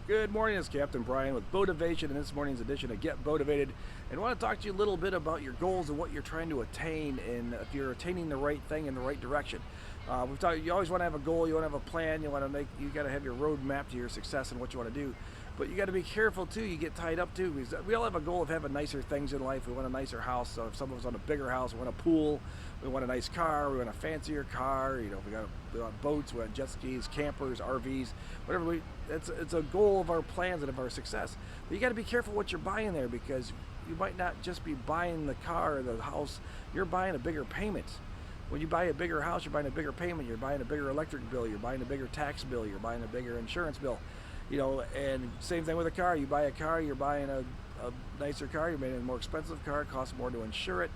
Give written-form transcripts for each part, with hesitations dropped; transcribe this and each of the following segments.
Good morning, it's Captain Brian with Boativation in this morning's edition of Get Boativated. And I want to talk to you a little bit about your goals and what you're trying to attain, and if you're attaining the right thing in the right direction. We've talked. You always want to have a goal, you want to have a plan, you got to have your road map to your success and what you want to do. But you got to be careful too. You get tied up too, because we all have a goal of having nicer things in life. We want a nicer house. So if some of us want a bigger house, we want a pool, we want a nice car, we want a fancier car. We got boats, we want jet skis, campers, RVs, whatever. It's a goal of our plans and of our success. But you got to be careful what you're buying there, because you might not just be buying the car or the house. You're buying a bigger payment. When you buy a bigger house, you're buying a bigger payment. You're buying a bigger electric bill. You're buying a bigger tax bill. You're buying a bigger insurance bill. And same thing with a car. You buy a car, you're buying a nicer car, you're buying a more expensive car, it costs more to insure it.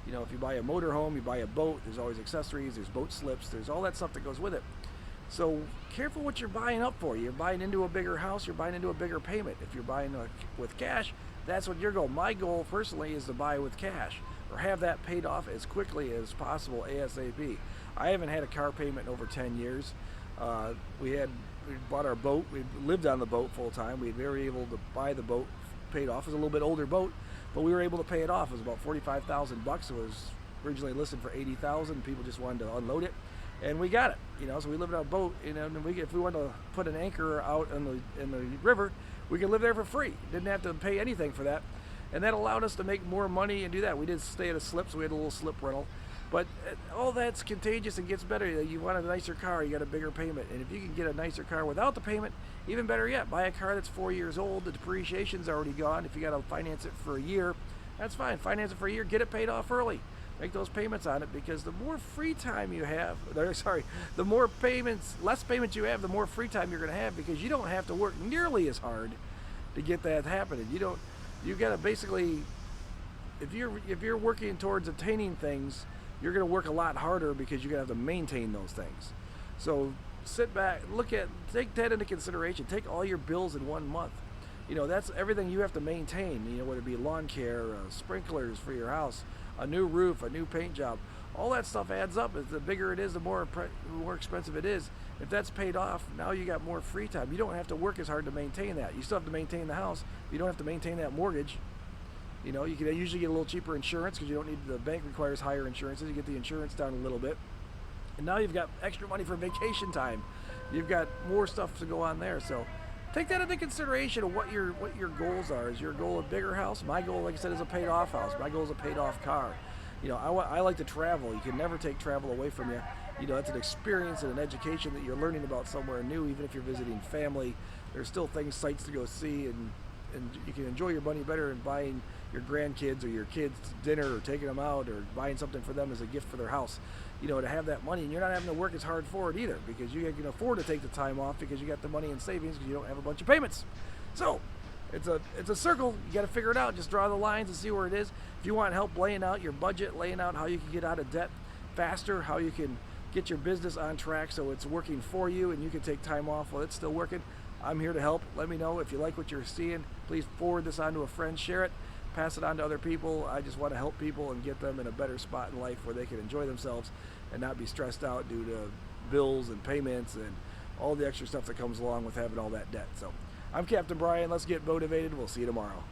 If you buy a motorhome, you buy a boat, there's always accessories, there's boat slips, there's all that stuff that goes with it. So careful what you're buying up for. You're buying into a bigger house, you're buying into a bigger payment. If you're buying with cash, that's what your goal. My goal personally is to buy with cash, or have that paid off as quickly as possible, ASAP. I haven't had a car payment in over 10 years. We bought our boat. We lived on the boat full time. We were able to buy the boat paid off. It was a little bit older boat, but we were able to pay it off. It was about $45,000. It was originally listed for $80,000. People just wanted to unload it, and we got it. So we lived on a boat. And if we wanted to put an anchor out in the river, we could live there for free. Didn't have to pay anything for that, and that allowed us to make more money and do that. We did stay at a slip, so we had a little slip rental. But all that's contagious and gets better. You want a nicer car, you got a bigger payment. And if you can get a nicer car without the payment, even better yet, buy a car that's 4 years old, the depreciation's already gone. If you got to finance it for a year, that's fine. Finance it for a year, get it paid off early. Make those payments on it, because the more free time you have, the more less payments you have, the more free time you're going to have, because you don't have to work nearly as hard to get that happening. You got to basically, if you're working towards attaining things, you're going to work a lot harder, because you're going to have to maintain those things. So sit back, take that into consideration. Take all your bills in 1 month. That's everything you have to maintain, whether it be lawn care, sprinklers for your house, a new roof, a new paint job. All that stuff adds up. The bigger it is, the more expensive it is. If that's paid off, now you got more free time. You don't have to work as hard to maintain that. You still have to maintain the house. You don't have to maintain that mortgage. You can usually get a little cheaper insurance, because you don't need, the bank requires higher insurances. You get the insurance down a little bit. And now you've got extra money for vacation time. You've got more stuff to go on there. So take that into consideration of what your goals are. Is your goal a bigger house? My goal, like I said, is a paid off house. My goal is a paid off car. I like to travel. You can never take travel away from you. It's an experience and an education that you're learning about somewhere new. Even if you're visiting family, there's still sights to go see, and you can enjoy your money better in buying your grandkids or your kids dinner, or taking them out, or buying something for them as a gift for their house. To have that money, and you're not having to work as hard for it either, because you can afford to take the time off, because you got the money in savings, because you don't have a bunch of payments. So it's a circle. You got to figure it out. Just draw the lines and see where it is. If you want help laying out your budget, laying out how you can get out of debt faster, how you can get your business on track so it's working for you and you can take time off while it's still working, I'm here to help. Let me know if you like what you're seeing. Please forward this on to a friend, share it, pass it on to other people. I just want to help people and get them in a better spot in life where they can enjoy themselves and not be stressed out due to bills and payments and all the extra stuff that comes along with having all that debt. So I'm Captain Brian. Let's get motivated. We'll see you tomorrow.